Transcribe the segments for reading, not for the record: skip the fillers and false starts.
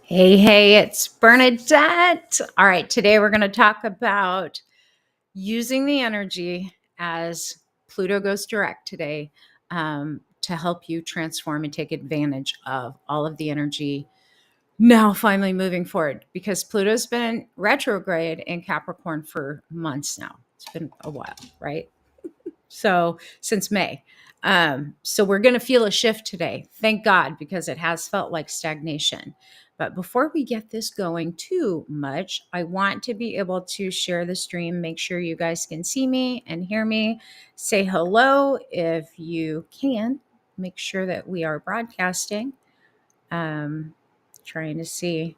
Hey, it's Bernadette. All right, today we're going to talk about using the energy as Pluto goes direct today to help you transform and take advantage of all of the energy now finally moving forward because Pluto's been retrograde in Capricorn for months now. It's been a while, right? So since May. So we're going to feel a shift today. Thank God, because it has felt like stagnation. But before we get this going too much, I want to be able to share the stream, make sure you guys can see me and hear me. Say hello if you can. Make sure that we are broadcasting. Trying to see.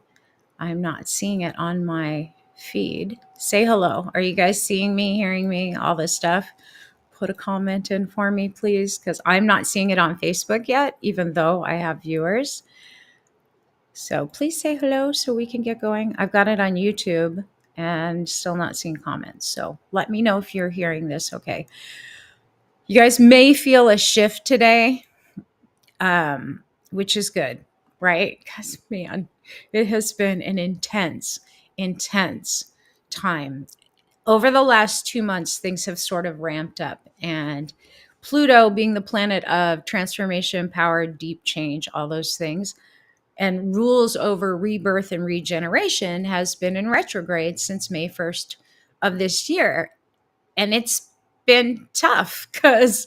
I'm not seeing it on my feed. Say hello. Are you guys seeing me, hearing me, all this stuff? Put a comment in for me, please, because I'm not seeing it on Facebook yet, even though I have viewers. So please say hello so we can get going. I've got it on YouTube and still not seeing comments. So let me know if you're hearing this okay. You guys may feel a shift today, which is good, right? Because, man, it has been an intense time. Over the last 2 months, things have sort of ramped up, and Pluto being the planet of transformation, power, deep change, all those things, and rules over rebirth and regeneration has been in retrograde since May 1st of this year. And it's been tough because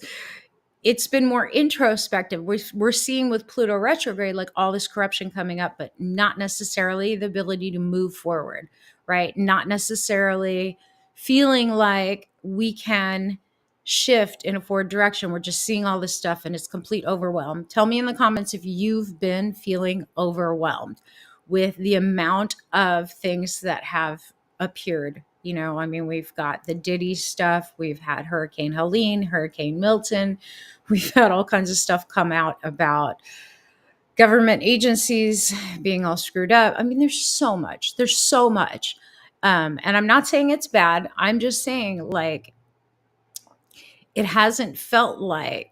it's been more introspective. We're seeing with Pluto retrograde, like all this corruption coming up, but not necessarily the ability to move forward, right? Not necessarily feeling like we can shift in a forward direction. We're just seeing all this stuff and it's complete overwhelm. Tell me in the comments if you've been feeling overwhelmed with the amount of things that have appeared. I mean, we've got the Diddy stuff. We've had Hurricane Helene, Hurricane Milton. We've had all kinds of stuff come out about government agencies being all screwed up. I mean, there's so much. And I'm not saying it's bad. I'm just saying, like, it hasn't felt like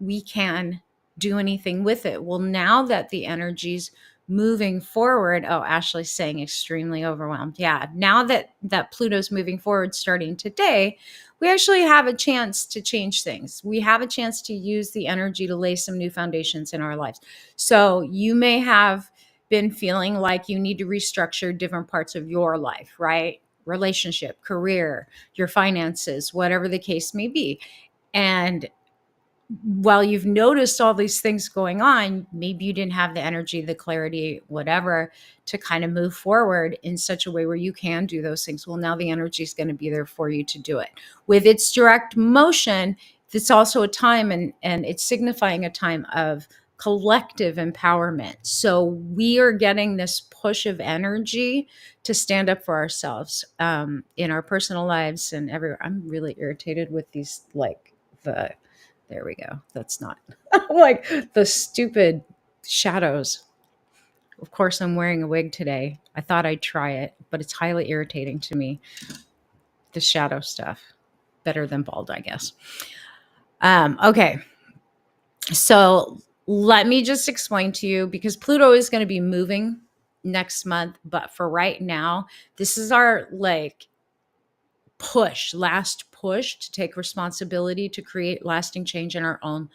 we can do anything with it. Well, now that the energy's moving forward, Ashley's saying extremely overwhelmed. Yeah, now that Pluto's moving forward starting today, we actually have a chance to change things. We have a chance to use the energy to lay some new foundations in our lives. So you may have been feeling like you need to restructure different parts of your life, right? Relationship, career, your finances, whatever the case may be. And while you've noticed all these things going on, maybe you didn't have the energy, the clarity, whatever, to kind of move forward in such a way where you can do those things. Well, now the energy is going to be there for you to do it. With its direct motion, it's also a time and it's signifying a time of collective empowerment. So we are getting this push of energy to stand up for ourselves in our personal lives and everywhere. I'm really irritated with these, there we go. That's not like the stupid shadows. Of course, I'm wearing a wig today. I thought I'd try it, but it's highly irritating to me. The shadow stuff. Better than bald, I guess. Okay. So let me just explain to you, because Pluto is going to be moving next month. But for right now, this is our last push to take responsibility to create lasting change in our own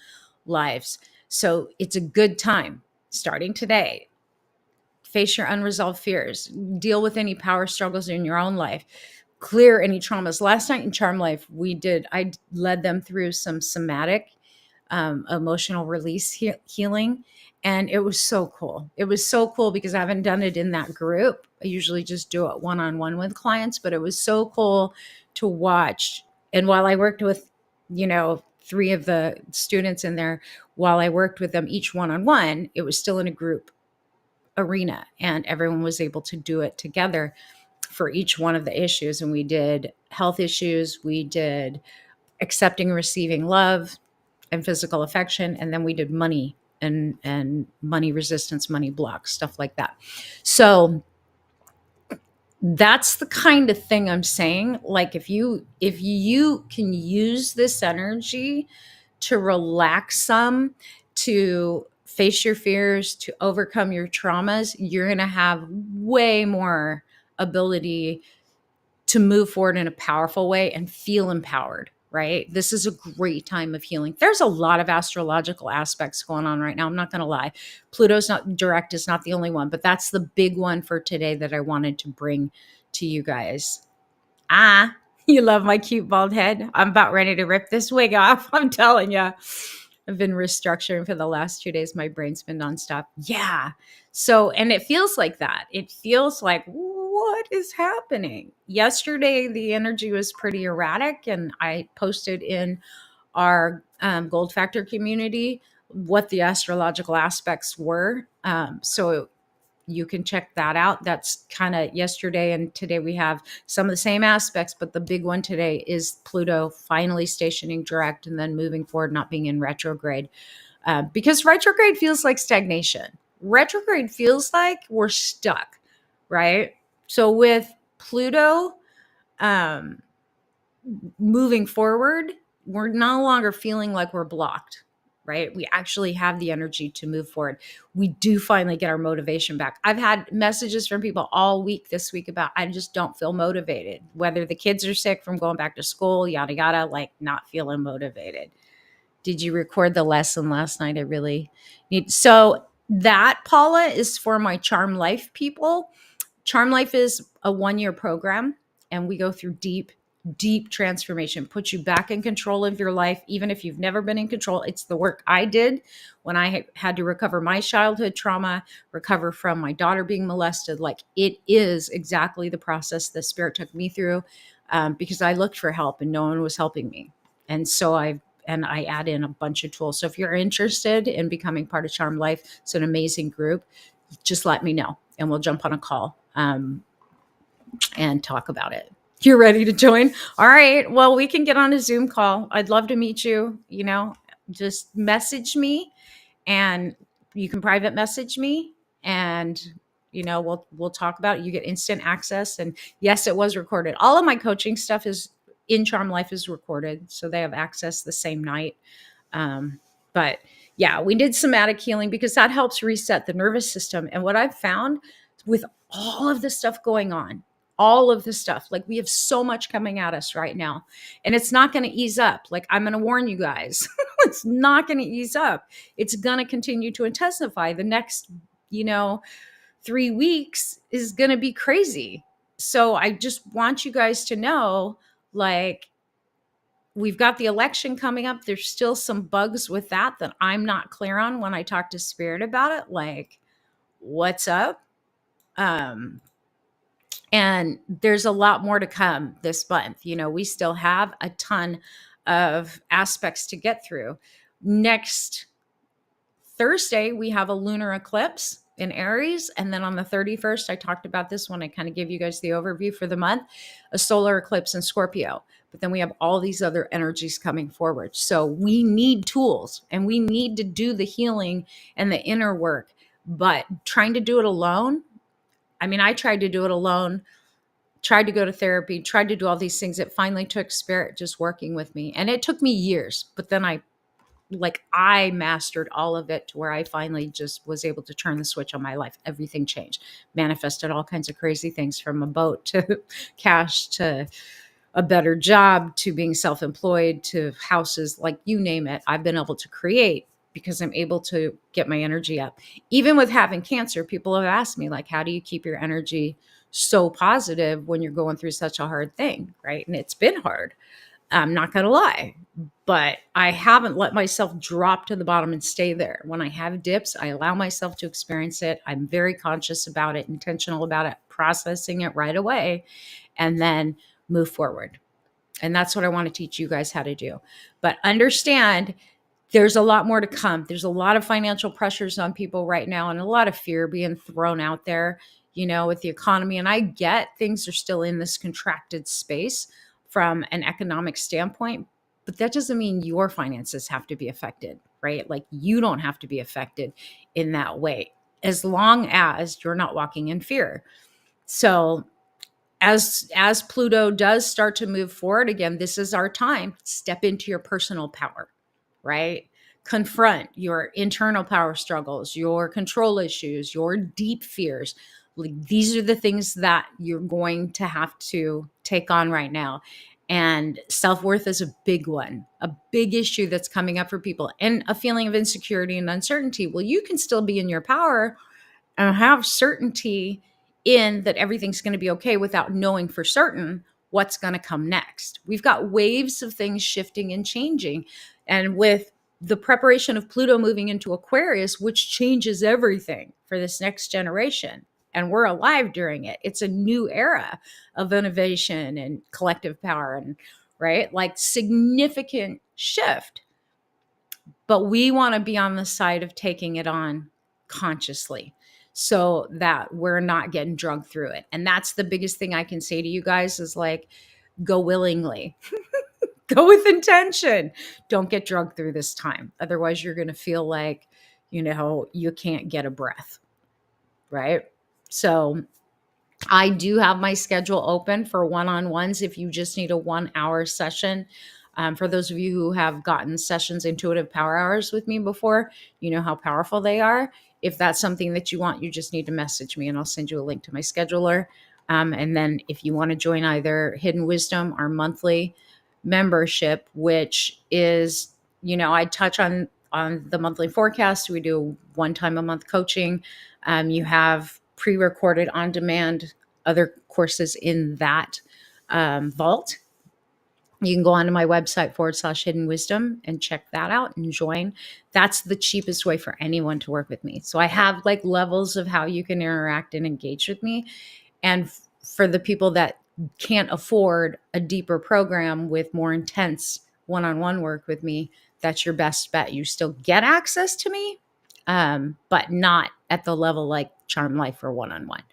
lives. So it's a good time starting today. Face your unresolved fears, deal with any power struggles in your own life, clear any traumas. Last night in Charm Life, I led them through some somatic emotional release healing. And it was so cool. It was so cool because I haven't done it in that group. I usually just do it one-on-one with clients, but it was so cool to watch. And while I worked with, 3 of the students in there, while I worked with them each one-on-one, it was still in a group arena and everyone was able to do it together for each one of the issues. And we did health issues, we did accepting and receiving love and physical affection, and then we did money and money resistance, money blocks, stuff like that. So that's the kind of thing I'm saying. Like if you can use this energy to relax some, to face your fears, to overcome your traumas, you're going to have way more ability to move forward in a powerful way and feel empowered, right? This is a great time of healing. There's a lot of astrological aspects going on right now. I'm not going to lie. Pluto's not direct, is not the only one, but that's the big one for today that I wanted to bring to you guys. You love my cute bald head. I'm about ready to rip this wig off. I'm telling you. I've been restructuring for the last 2 days. My brain's been nonstop. Yeah. So, and it feels like that. It feels like, what is happening? Yesterday, the energy was pretty erratic, and I posted in our Gold Factor community what the astrological aspects were. So you can check that out. That's kind of yesterday, and today we have some of the same aspects, but the big one today is Pluto finally stationing direct and then moving forward, not being in retrograde. Because retrograde feels like stagnation. Retrograde feels like we're stuck, right? So with Pluto um, moving forward, we're no longer feeling like we're blocked, right? We actually have the energy to move forward. We do finally get our motivation back. I've had messages from people all week this week about, I just don't feel motivated, whether the kids are sick from going back to school, yada, yada, like not feeling motivated. Did you record the lesson last night? I really need. So that, Paula, is for my Charm Life people. Charm Life is a 1-year program, and we go through deep transformation, put you back in control of your life. Even if you've never been in control, it's the work I did when I had to recover my childhood trauma, recover from my daughter being molested. Like, it is exactly the process the Spirit took me through, because I looked for help and no one was helping me. And so I add in a bunch of tools. So if you're interested in becoming part of Charm Life, it's an amazing group. Just let me know and we'll jump on a call and talk about it. You're ready to join? All right. Well, we can get on a Zoom call. I'd love to meet you. Just message me, and you can private message me, and we'll talk about it. You get instant access. And yes, it was recorded. All of my coaching stuff is in Charm Life is recorded, so they have access the same night. But yeah, we did somatic healing because that helps reset the nervous system. And what I've found with all of the stuff going on, all of the stuff, like, we have so much coming at us right now, and it's not going to ease up. Like, I'm going to warn you guys, it's not going to ease up. It's going to continue to intensify. The next, 3 weeks is going to be crazy. So I just want you guys to know, like, we've got the election coming up. There's still some bugs with that I'm not clear on when I talk to Spirit about it. Like, what's up? And there's a lot more to come this month. We still have a ton of aspects to get through. Next Thursday, we have a lunar eclipse in Aries. And then on the 31st, I talked about this when I kind of give you guys the overview for the month, a solar eclipse in Scorpio. But then we have all these other energies coming forward. So we need tools, and we need to do the healing and the inner work. But trying to do it alone, I tried to do it alone, tried to go to therapy, tried to do all these things. It finally took Spirit just working with me. And it took me years, but then I mastered all of it to where I finally just was able to turn the switch on my life. Everything changed, manifested all kinds of crazy things, from a boat to cash to a better job to being self-employed to houses, like, you name it. I've been able to create because I'm able to get my energy up. Even with having cancer, people have asked me, like, how do you keep your energy so positive when you're going through such a hard thing, right? And it's been hard. I'm not going to lie, but I haven't let myself drop to the bottom and stay there. When I have dips, I allow myself to experience it. I'm very conscious about it, intentional about it, processing it right away, and then move forward. And that's what I want to teach you guys how to do. But understand, there's a lot more to come. There's a lot of financial pressures on people right now, and a lot of fear being thrown out there, with the economy. And I get things are still in this contracted space from an economic standpoint, but that doesn't mean your finances have to be affected, right? Like, you don't have to be affected in that way, as long as you're not walking in fear. So as Pluto does start to move forward again, this is our time. Step into your personal power, right? confront your internal power struggles, your control issues, your deep fears. Like, these are the things that you're going to have to take on right now. And self-worth is a big one, a big issue that's coming up for people, and a feeling of insecurity and uncertainty. Well, you can still be in your power and have certainty in that everything's going to be okay without knowing for certain what's going to come next. We've got waves of things shifting and changing. And with the preparation of Pluto moving into Aquarius, which changes everything for this next generation, and we're alive during it, it's a new era of innovation and collective power, and right, like significant shift. But we want to be on the side of taking it on consciously so that we're not getting drugged through it. And that's the biggest thing I can say to you guys is like, go willingly, go with intention. Don't get drugged through this time. Otherwise, you're going to feel like, you can't get a breath. Right. So I do have my schedule open for one-on-ones if you just need a 1-hour session. For those of you who have gotten sessions, intuitive power hours with me before, you know how powerful they are. If that's something that you want, you just need to message me and I'll send you a link to my scheduler. And then if you want to join either Hidden Wisdom, our monthly membership, which is, I touch on the monthly forecast. We do one time a month coaching. You have pre-recorded on demand other courses in that vault. You can go onto my website /Hidden Wisdom and check that out and join. That's the cheapest way for anyone to work with me. So I have like levels of how you can interact and engage with me. And for the people that can't afford a deeper program with more intense one-on-one work with me, that's your best bet. You still get access to me, but not at the level like Charm Life or one-on-one.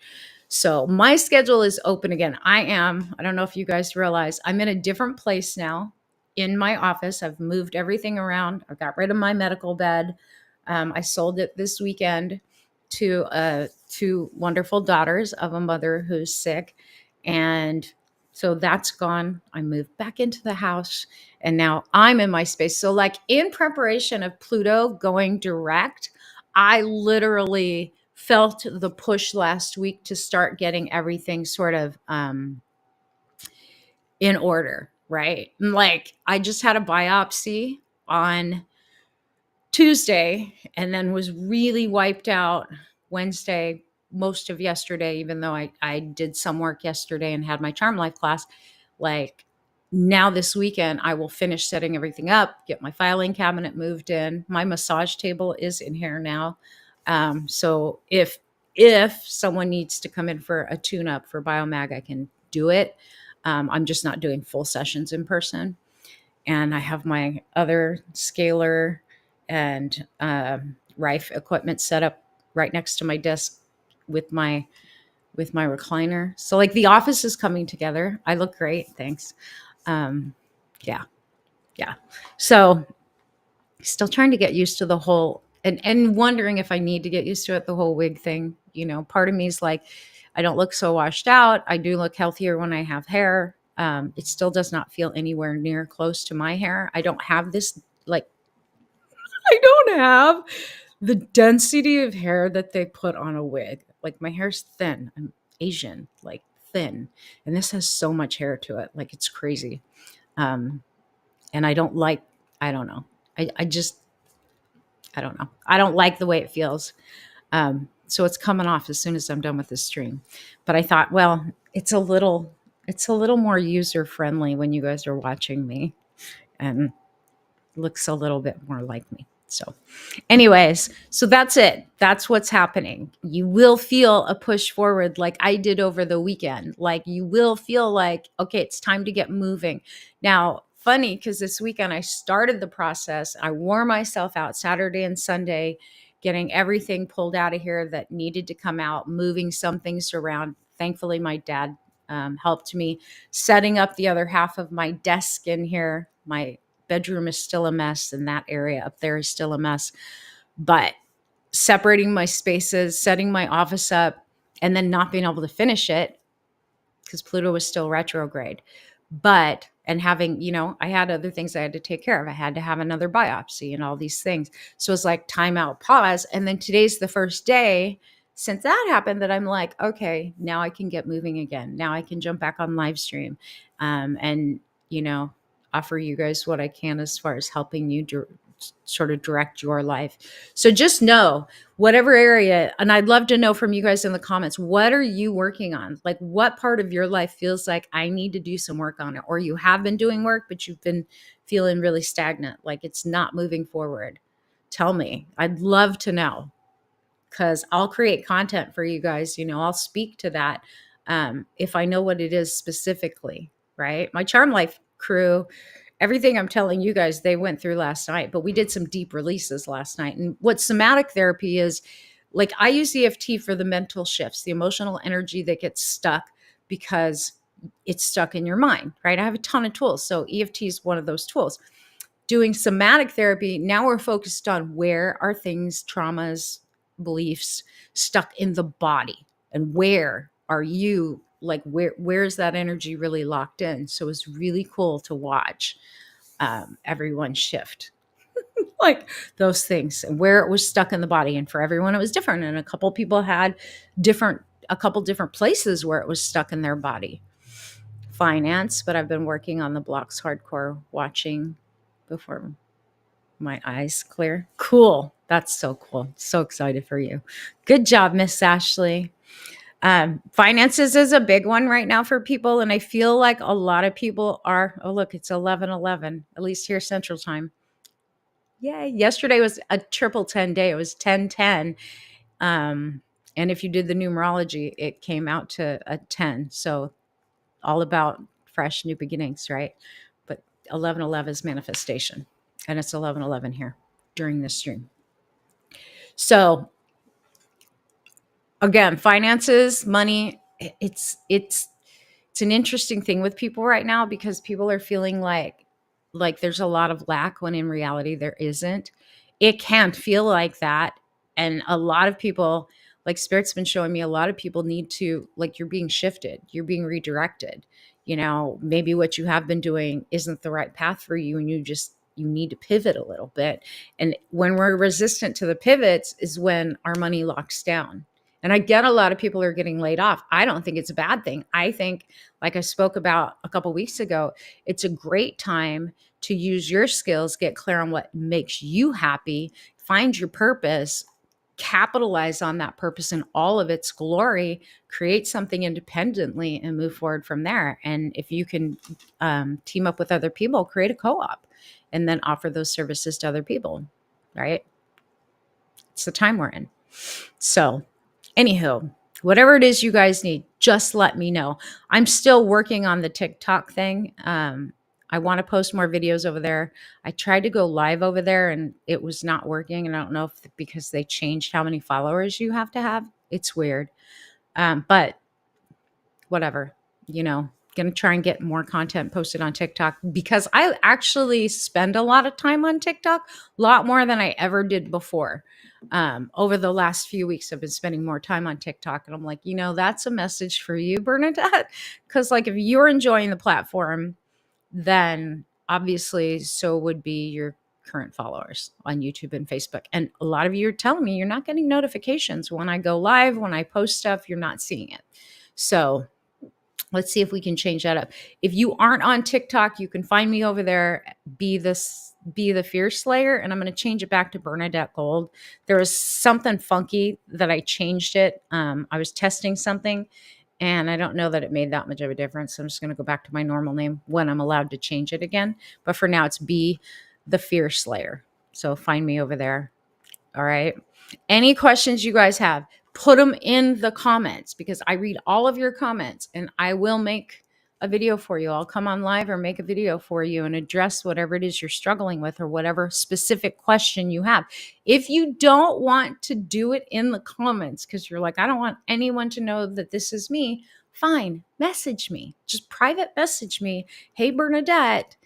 So my schedule is open again. I don't know if you guys realize, I'm in a different place now in my office. I've moved everything around. I got rid of my medical bed. I sold it this weekend to two wonderful daughters of a mother who's sick. And so that's gone. I moved back into the house and now I'm in my space. So like in preparation of Pluto going direct, I literally felt the push last week to start getting everything sort of in order, right? Like I just had a biopsy on Tuesday and then was really wiped out Wednesday, most of yesterday, even though I did some work yesterday and had my Charm Life class. Like now this weekend, I will finish setting everything up, get my filing cabinet moved in. My massage table is in here now. So if someone needs to come in for a tune-up for Biomag, I can do it. I'm just not doing full sessions in person. And I have my other scaler and Rife equipment set up right next to my desk with my recliner. So like the office is coming together. I look great. Thanks. Yeah. So still trying to get used to the whole and wondering if I need to get used to it, the whole wig thing. Part of me is like, I don't look so washed out. I do look healthier when I have hair. It still does not feel anywhere near close to my hair. I don't have this, like, I don't have the density of hair that they put on a wig. Like my hair's thin. I'm Asian, like thin. And this has so much hair to it. Like it's crazy. And I don't like, I don't know. I don't know. I don't like the way it feels. So it's coming off as soon as I'm done with this stream. But I thought, well, it's a little more user friendly when you guys are watching me and looks a little bit more like me. So anyways, so that's it. That's what's happening. You will feel a push forward like I did over the weekend. Like you will feel like, okay, it's time to get moving. Now, funny because this weekend I started the process. I wore myself out Saturday and Sunday, getting everything pulled out of here that needed to come out, moving some things around. Thankfully, my dad helped me setting up the other half of my desk in here. My bedroom is still a mess and that area up there is still a mess, but separating my spaces, setting my office up, and then not being able to finish it because Pluto was still retrograde. and having, I had other things I had to take care of. I had to have another biopsy and all these things. So it's like time out, pause. And then today's the first day since that happened that I'm like, okay, now I can get moving again. Now I can jump back on live stream, and, offer you guys what I can as far as helping you sort of direct your life. So just know, whatever area, and I'd love to know from you guys in the comments, what are you working on? Like, what part of your life feels like I need to do some work on it? Or you have been doing work, but you've been feeling really stagnant, like it's not moving forward. Tell me. I'd love to know, because I'll create content for you guys. I'll speak to that, if I know what it is specifically, right? My Charm Life crew, everything I'm telling you guys, they went through last night, but we did some deep releases last night. And what somatic therapy is, like, I use EFT for the mental shifts, the emotional energy that gets stuck because it's stuck in your mind, right? I have a ton of tools. So EFT is one of those tools. Doing somatic therapy, now we're focused on where are things, traumas, beliefs stuck in the body, and where are you, like, where's that energy really locked in? So it's really cool to watch everyone shift like those things and where it was stuck in the body. And for everyone it was different, and a couple people had a couple different places where it was stuck in their body. Finance, but I've been working on the blocks hardcore, watching before my eyes clear. Cool. That's so cool. So excited for you. Good job, Miss Ashley. Finances is a big one right now for people. And I feel like a lot of people are, oh, look, it's 11:11, at least here Central Time. Yay. Yesterday was a triple 10 day. It was 10:10. And if you did the numerology, it came out to a 10. So all about fresh new beginnings, right? But 11:11 is manifestation. And it's 11:11 here during this stream. So again, finances, money, it's an interesting thing with people right now, because people are feeling like there's a lot of lack when in reality there isn't. It can feel like that. And a lot of people, like Spirit's been showing me, a lot of people need to, like, you're being shifted, you're being redirected. Maybe what you have been doing isn't the right path for you, and you need to pivot a little bit. And when we're resistant to the pivots is when our money locks down. And I get a lot of people are getting laid off. I don't think it's a bad thing. I think, like I spoke about a couple weeks ago, it's a great time to use your skills, get clear on what makes you happy, find your purpose, capitalize on that purpose in all of its glory, create something independently, and move forward from there. And if you can team up with other people, create a co-op, and then offer those services to other people, right? It's the time we're in. So anywho, whatever it is you guys need, just let me know. I'm still working on the TikTok thing. I want to post more videos over there. I tried to go live over there and it was not working. And I don't know if because they changed how many followers you have to have. It's weird. But whatever, going to try and get more content posted on TikTok, because I actually spend a lot of time on TikTok, a lot more than I ever did before. Over the last few weeks, I've been spending more time on TikTok, and I'm like, that's a message for you, Bernadette. Because like, if you're enjoying the platform, then obviously so would be your current followers on YouTube and Facebook. And a lot of you are telling me you're not getting notifications when I go live, when I post stuff, you're not seeing it. So let's see if we can change that up. If you aren't on TikTok, you can find me over there. Be the Fear Slayer, and I'm going to change it back to Bernadette Gold. There was something funky that I changed it. I was testing something, and I don't know that it made that much of a difference. So I'm just going to go back to my normal name when I'm allowed to change it again. But for now, it's Be the Fear Slayer. So find me over there. All right. Any questions you guys have, put them in the comments, because I read all of your comments and I will make a video for you. I'll come on live or make a video for you and address whatever it is you're struggling with or whatever specific question you have. If you don't want to do it in the comments because you're like, I don't want anyone to know that this is me, fine, message me. Just private message me. Hey, Bernadette,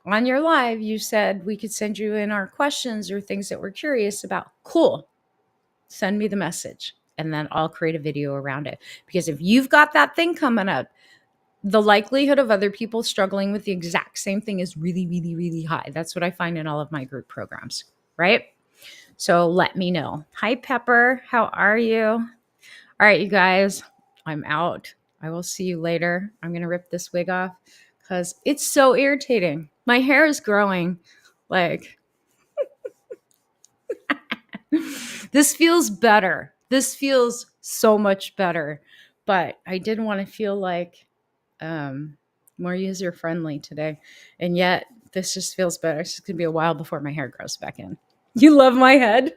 on your live, you said we could send you in our questions or things that we're curious about. Cool. Send me the message and then I'll create a video around it. Because if you've got that thing coming up, the likelihood of other people struggling with the exact same thing is really, really, really high. That's what I find in all of my group programs, right? So let me know. Hi, Pepper. How are you? All right, you guys, I'm out. I will see you later. I'm going to rip this wig off because it's so irritating. My hair is growing. Like, this feels better. This feels so much better. But I did want to feel like more user friendly today. And yet, this just feels better. It's just going to be a while before my hair grows back in. You love my head?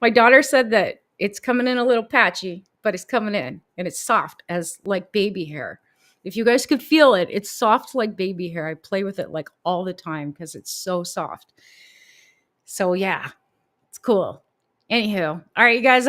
My daughter said that it's coming in a little patchy, but it's coming in and it's soft as like baby hair. If you guys could feel it, it's soft like baby hair. I play with it like all the time because it's so soft. So yeah, it's cool. Anywho, all right, you guys.